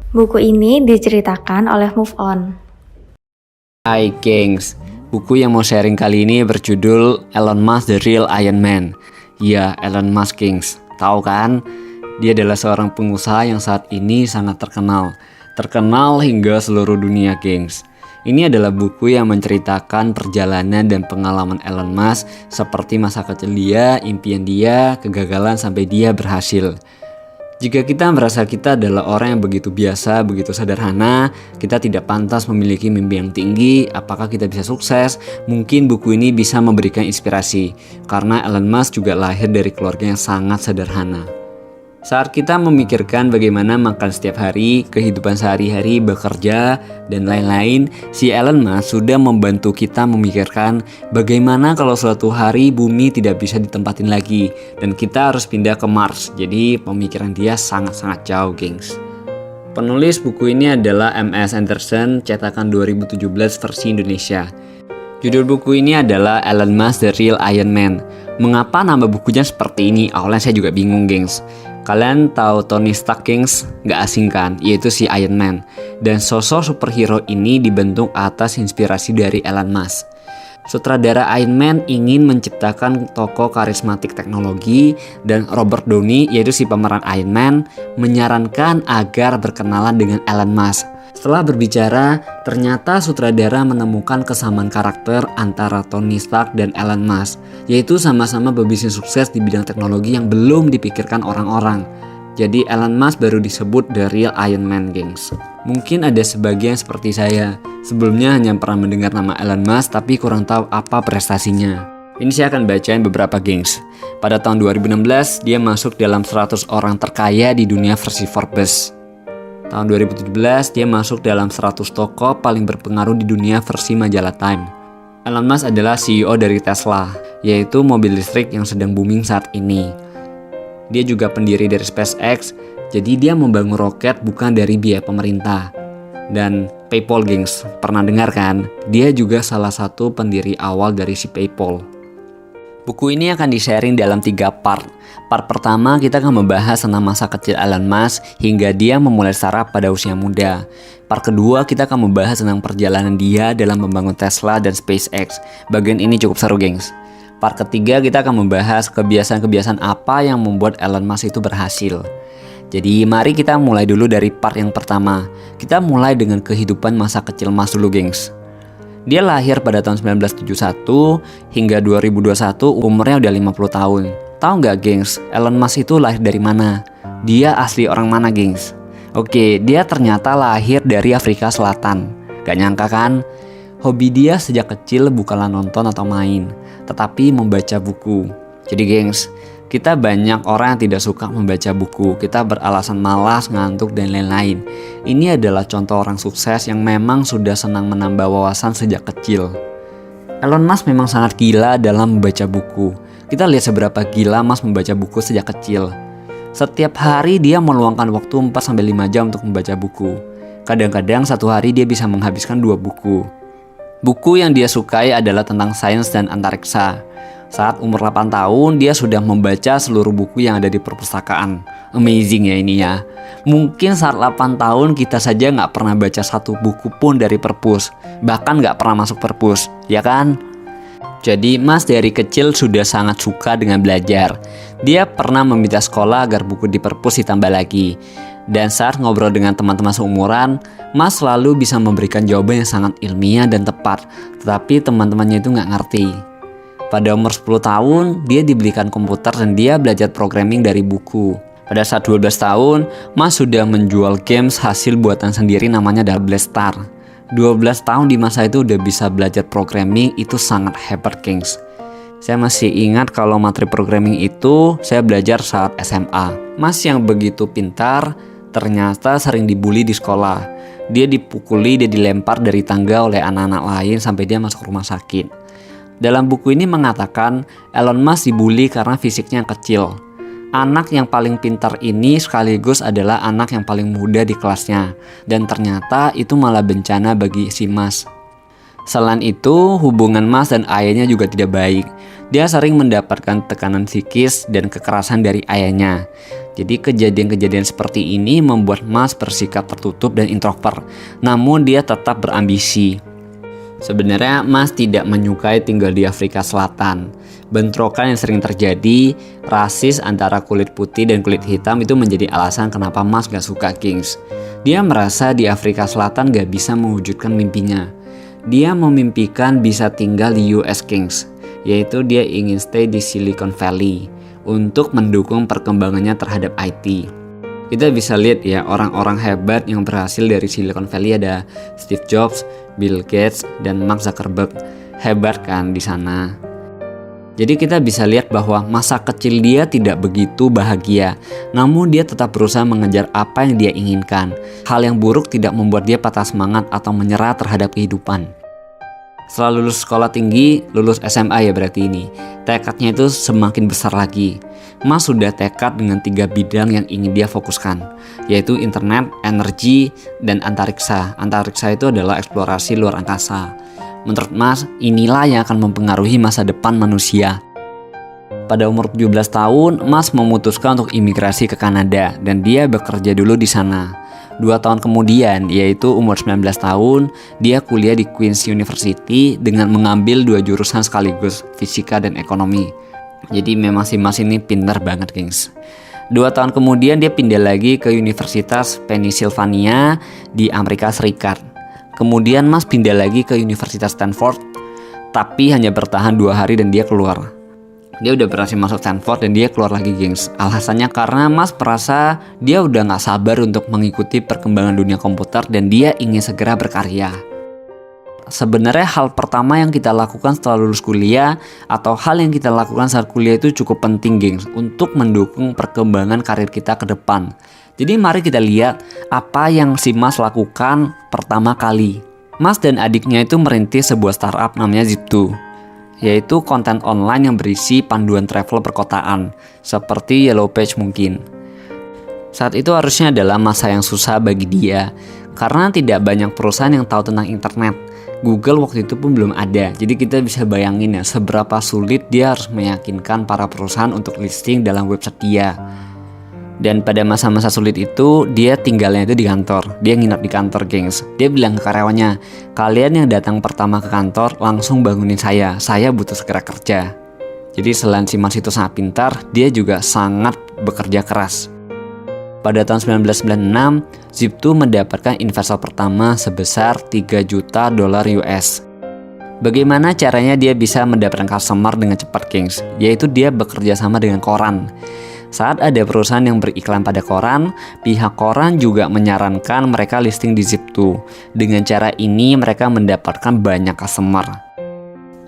Buku ini diceritakan oleh Move On. Hai gengs, buku yang mau sharing kali ini berjudul Elon Musk The Real Iron Man. Ya, Elon Musk gengs, tahu kan? Dia adalah seorang pengusaha yang saat ini sangat terkenal hingga seluruh dunia gengs. Ini adalah buku yang menceritakan perjalanan dan pengalaman Elon Musk seperti masa kecil dia, impian dia, kegagalan sampai dia berhasil. Jika kita merasa kita adalah orang yang begitu biasa, begitu sederhana, kita tidak pantas memiliki mimpi yang tinggi, apakah kita bisa sukses? Mungkin buku ini bisa memberikan inspirasi, karena Elon Musk juga lahir dari keluarga yang sangat sederhana. Saat kita memikirkan bagaimana makan setiap hari, kehidupan sehari-hari, bekerja, dan lain-lain, si Elon Musk sudah membantu kita memikirkan bagaimana kalau suatu hari bumi tidak bisa ditempatin lagi dan kita harus pindah ke Mars. Jadi pemikiran dia sangat-sangat jauh, gengs. Penulis buku ini adalah M.S. Anderson, cetakan 2017 versi Indonesia. Judul buku ini adalah Elon Musk The Real Iron Man. Mengapa nama bukunya seperti ini? Awalnya saya juga bingung, gengs. Kalian tahu Tony Stark, gengs? Gak asing kan? Yaitu si Iron Man. Dan sosok superhero ini dibentuk atas inspirasi dari Elon Musk. Sutradara Iron Man ingin menciptakan tokoh karismatik teknologi, dan Robert Downey, yaitu si pemeran Iron Man, menyarankan agar berkenalan dengan Elon Musk. Setelah berbicara, ternyata sutradara menemukan kesamaan karakter antara Tony Stark dan Elon Musk, yaitu sama-sama berbisnis sukses di bidang teknologi yang belum dipikirkan orang-orang. Jadi Elon Musk baru disebut The Real Iron Man, gengs. Mungkin ada sebagian seperti saya, sebelumnya hanya pernah mendengar nama Elon Musk tapi kurang tahu apa prestasinya. Ini saya akan bacain beberapa, gengs. Pada tahun 2016, dia masuk dalam 100 orang terkaya di dunia versi Forbes. Tahun 2017, dia masuk dalam 100 tokoh paling berpengaruh di dunia versi majalah Time. Elon Musk adalah CEO dari Tesla, yaitu mobil listrik yang sedang booming saat ini. Dia juga pendiri dari SpaceX, jadi dia membangun roket bukan dari biaya pemerintah. Dan PayPal, gengs, pernah dengar kan? Dia juga salah satu pendiri awal dari si PayPal. Buku ini akan di-sharing dalam 3 part. Part pertama kita akan membahas tentang masa kecil Elon Musk hingga dia memulai startup pada usia muda. Part kedua kita akan membahas tentang perjalanan dia dalam membangun Tesla dan SpaceX. Bagian ini cukup seru, gengs. Part ketiga kita akan membahas kebiasaan-kebiasaan apa yang membuat Elon Musk itu berhasil. Jadi mari kita mulai dulu dari part yang pertama. Kita mulai dengan kehidupan masa kecil Musk dulu, gengs. Dia lahir pada tahun 1971 hingga 2021 umurnya udah 50 tahun. Tahu nggak, gengs, Elon Musk itu lahir dari mana? Dia asli orang mana, gengs? Oke, dia ternyata lahir dari Afrika Selatan. Gak nyangka kan? Hobi dia sejak kecil bukanlah nonton atau main, tetapi membaca buku. Jadi, gengs, kita banyak orang yang tidak suka membaca buku. Kita beralasan malas, ngantuk, dan lain-lain. Ini adalah contoh orang sukses yang memang sudah senang menambah wawasan sejak kecil. Elon Musk memang sangat gila dalam membaca buku. Kita lihat seberapa gila Musk membaca buku sejak kecil. Setiap hari dia meluangkan waktu 4-5 jam untuk membaca buku. Kadang-kadang satu hari dia bisa menghabiskan 2 buku. Buku yang dia sukai adalah tentang sains dan antariksa. Saat umur 8 tahun, dia sudah membaca seluruh buku yang ada di perpustakaan. Amazing ya ini ya. Mungkin saat 8 tahun kita saja nggak pernah baca satu buku pun dari perpus. Bahkan nggak pernah masuk perpus, ya kan? Jadi Mas dari kecil sudah sangat suka dengan belajar. Dia pernah meminta sekolah agar buku di perpus ditambah lagi. Dan saat ngobrol dengan teman-teman seumuran, Mas selalu bisa memberikan jawaban yang sangat ilmiah dan tepat. Tetapi teman-temannya itu nggak ngerti. Pada umur 10 tahun, dia dibelikan komputer dan dia belajar programming dari buku. Pada saat 12 tahun, Mas sudah menjual games hasil buatan sendiri namanya Double Star. 12 tahun di masa itu udah bisa belajar programming, itu sangat hebat, gengs. Saya masih ingat kalau materi programming itu saya belajar saat SMA. Mas yang begitu pintar, ternyata sering dibully di sekolah. Dia dipukuli, dia dilempar dari tangga oleh anak-anak lain sampai dia masuk rumah sakit. Dalam buku ini mengatakan Elon Musk dibully karena fisiknya yang kecil. Anak yang paling pintar ini sekaligus adalah anak yang paling muda di kelasnya. Dan ternyata itu malah bencana bagi si Musk. Selain itu, hubungan Musk dan ayahnya juga tidak baik. Dia sering mendapatkan tekanan psikis dan kekerasan dari ayahnya. Jadi kejadian-kejadian seperti ini membuat Musk bersikap tertutup dan introvert, namun dia tetap berambisi. Sebenarnya Musk tidak menyukai tinggal di Afrika Selatan. Bentrokan yang sering terjadi, rasis antara kulit putih dan kulit hitam itu menjadi alasan kenapa Musk gak suka Kings. Dia merasa di Afrika Selatan gak bisa mewujudkan mimpinya. Dia memimpikan bisa tinggal di US Kings, yaitu dia ingin stay di Silicon Valley untuk mendukung perkembangannya terhadap IT. Kita bisa lihat ya, orang-orang hebat yang berhasil dari Silicon Valley ada Steve Jobs, Bill Gates, dan Mark Zuckerberg. Hebat kan di sana. Jadi kita bisa lihat bahwa masa kecil dia tidak begitu bahagia, namun dia tetap berusaha mengejar apa yang dia inginkan. Hal yang buruk tidak membuat dia patah semangat atau menyerah terhadap kehidupan. Setelah lulus sekolah tinggi, lulus SMA ya berarti ini, tekadnya itu semakin besar lagi. Musk sudah tekad dengan 3 bidang yang ingin dia fokuskan, yaitu internet, energi, dan antariksa. Antariksa itu adalah eksplorasi luar angkasa. Menurut Musk, inilah yang akan mempengaruhi masa depan manusia. Pada umur 17 tahun, Musk memutuskan untuk imigrasi ke Kanada dan dia bekerja dulu di sana. 2 tahun kemudian, yaitu umur 19 tahun, dia kuliah di Queen's University dengan mengambil 2 jurusan sekaligus, fisika dan ekonomi. Jadi memang si Musk ini pintar banget, gengs. 2 tahun kemudian dia pindah lagi ke Universitas Pennsylvania di Amerika Serikat. Kemudian Musk pindah lagi ke Universitas Stanford, tapi hanya bertahan 2 hari dan dia keluar. Dia udah berhasil masuk Stanford dan dia keluar lagi, gengs. Alasannya karena Musk merasa dia udah gak sabar untuk mengikuti perkembangan dunia komputer dan dia ingin segera berkarya. Sebenarnya hal pertama yang kita lakukan setelah lulus kuliah atau hal yang kita lakukan saat kuliah itu cukup penting, gengs, untuk mendukung perkembangan karir kita ke depan. Jadi mari kita lihat apa yang si Musk lakukan pertama kali. Musk dan adiknya itu merintis sebuah startup namanya Zip2, yaitu konten online yang berisi panduan travel perkotaan, seperti Yellow Page mungkin. Saat itu harusnya adalah masa yang susah bagi dia, karena tidak banyak perusahaan yang tahu tentang internet. Google waktu itu pun belum ada, jadi kita bisa bayangin ya seberapa sulit dia harus meyakinkan para perusahaan untuk listing dalam website dia. Dan pada masa-masa sulit itu, dia tinggalnya itu di kantor. Dia nginap di kantor, gengs. Dia bilang ke karyawannya, kalian yang datang pertama ke kantor, langsung bangunin saya butuh segera kerja. Jadi selain si Musk itu sangat pintar, dia juga sangat bekerja keras. Pada tahun 1996, Zip2 mendapatkan investor pertama sebesar 3 juta dolar US. Bagaimana caranya dia bisa mendapatkan customer dengan cepat, gengs? Yaitu dia bekerja sama dengan koran. Saat ada perusahaan yang beriklan pada koran, pihak koran juga menyarankan mereka listing di Zip2. Dengan cara ini mereka mendapatkan banyak customer.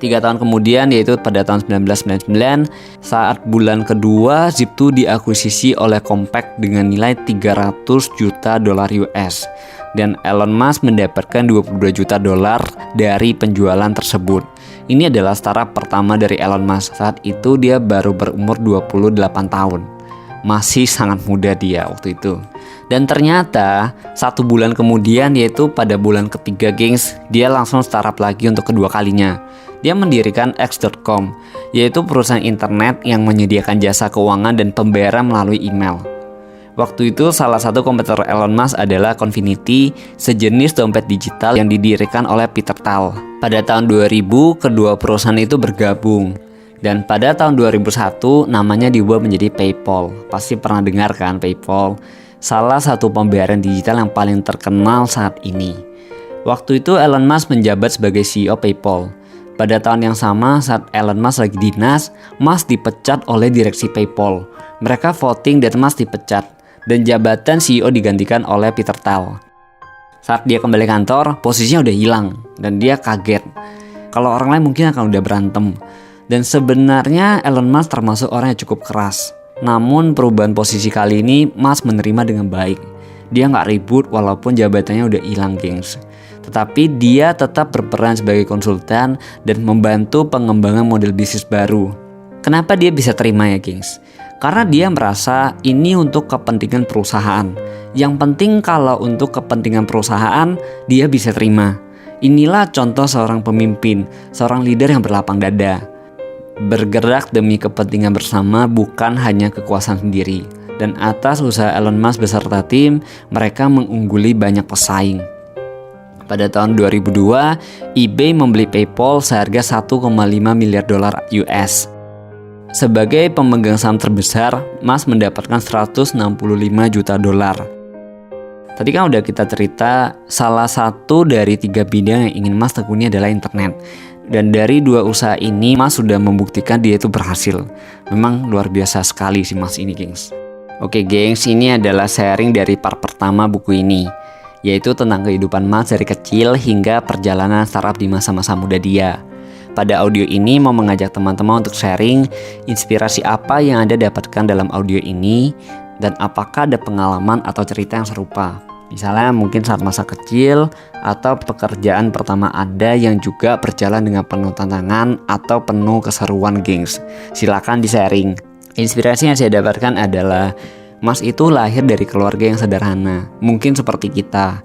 3 tahun kemudian, yaitu pada tahun 1999, saat bulan kedua Zip2 diakuisisi oleh Compaq dengan nilai 300 juta dolar US. Dan Elon Musk mendapatkan 22 juta dolar dari penjualan tersebut. Ini adalah startup pertama dari Elon Musk. Saat itu dia baru berumur 28 tahun. Masih sangat muda dia waktu itu. Dan ternyata 1 bulan kemudian, yaitu pada bulan ketiga, gengs, dia langsung startup lagi untuk kedua kalinya. Dia mendirikan X.com, yaitu perusahaan internet yang menyediakan jasa keuangan dan pembayaran melalui email. Waktu itu salah satu kompetitor Elon Musk adalah Confinity, sejenis dompet digital yang didirikan oleh Peter Thiel. Pada tahun 2000, kedua perusahaan itu bergabung. Dan pada tahun 2001, namanya diubah menjadi PayPal. Pasti pernah dengar kan PayPal? Salah satu pembayaran digital yang paling terkenal saat ini. Waktu itu Elon Musk menjabat sebagai CEO PayPal. Pada tahun yang sama, saat Elon Musk lagi dinas, Musk dipecat oleh direksi PayPal. Mereka voting dan Musk dipecat. Dan jabatan CEO digantikan oleh Peter Thiel. Saat dia kembali kantor, posisinya udah hilang dan dia kaget. Kalau orang lain mungkin akan udah berantem. Dan sebenarnya Elon Musk termasuk orang yang cukup keras. Namun perubahan posisi kali ini Musk menerima dengan baik. Dia nggak ribut walaupun jabatannya udah hilang, gengs. Tetapi dia tetap berperan sebagai konsultan dan membantu pengembangan model bisnis baru. Kenapa dia bisa terima ya, gengs? Karena dia merasa ini untuk kepentingan perusahaan. Yang penting kalau untuk kepentingan perusahaan, dia bisa terima. Inilah contoh seorang pemimpin, seorang leader yang berlapang dada. bergerak demi kepentingan bersama, bukan hanya kekuasaan sendiri. Dan atas usaha Elon Musk beserta tim, mereka mengungguli banyak pesaing. Pada tahun 2002, eBay membeli PayPal seharga 1,5 miliar dolar US. Sebagai pemegang saham terbesar, Musk mendapatkan 165 juta dolar. Tadi kan udah kita cerita, salah satu dari 3 bidang yang ingin Musk tekuni adalah internet. Dan dari 2 usaha ini, Musk sudah membuktikan dia itu berhasil. Memang luar biasa sekali si Musk ini, gengs. Oke, gengs, ini adalah sharing dari part pertama buku ini, yaitu tentang kehidupan Musk dari kecil hingga perjalanan startup di masa-masa muda dia. Pada audio ini mau mengajak teman-teman untuk sharing inspirasi apa yang Anda dapatkan dalam audio ini, dan apakah ada pengalaman atau cerita yang serupa. Misalnya mungkin saat masa kecil atau pekerjaan pertama Anda yang juga berjalan dengan penuh tantangan atau penuh keseruan, gengs. Silakan di-sharing. Inspirasi yang saya dapatkan adalah Mas itu lahir dari keluarga yang sederhana, mungkin seperti kita.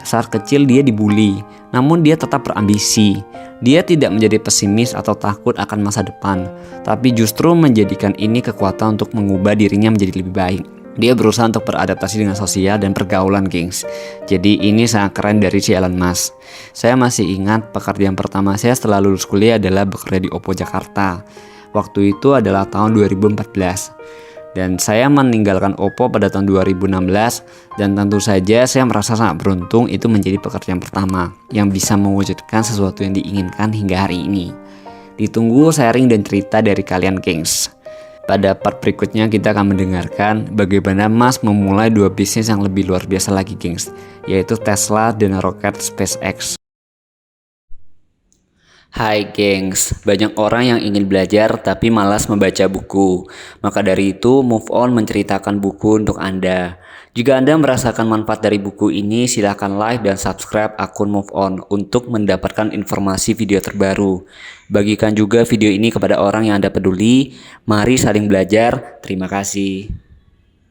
Saat kecil dia dibully, namun dia tetap berambisi. Dia tidak menjadi pesimis atau takut akan masa depan, tapi justru menjadikan ini kekuatan untuk mengubah dirinya menjadi lebih baik. Dia berusaha untuk beradaptasi dengan sosial dan pergaulan, gengs. Jadi ini sangat keren dari si Elon Musk. Saya masih ingat pekerjaan pertama saya setelah lulus kuliah adalah bekerja di Oppo Jakarta. Waktu itu adalah tahun 2014. Dan saya meninggalkan Oppo pada tahun 2016, dan tentu saja saya merasa sangat beruntung itu menjadi pekerjaan pertama yang bisa mewujudkan sesuatu yang diinginkan hingga hari ini. Ditunggu sharing dan cerita dari kalian, gengs. Pada part berikutnya kita akan mendengarkan bagaimana Musk memulai 2 bisnis yang lebih luar biasa lagi, gengs, yaitu Tesla dan roket SpaceX. Hai gengs, banyak orang yang ingin belajar tapi malas membaca buku. Maka dari itu, Move On menceritakan buku untuk Anda. Jika Anda merasakan manfaat dari buku ini, silakan like dan subscribe akun Move On untuk mendapatkan informasi video terbaru. Bagikan juga video ini kepada orang yang Anda peduli. Mari saling belajar. Terima kasih.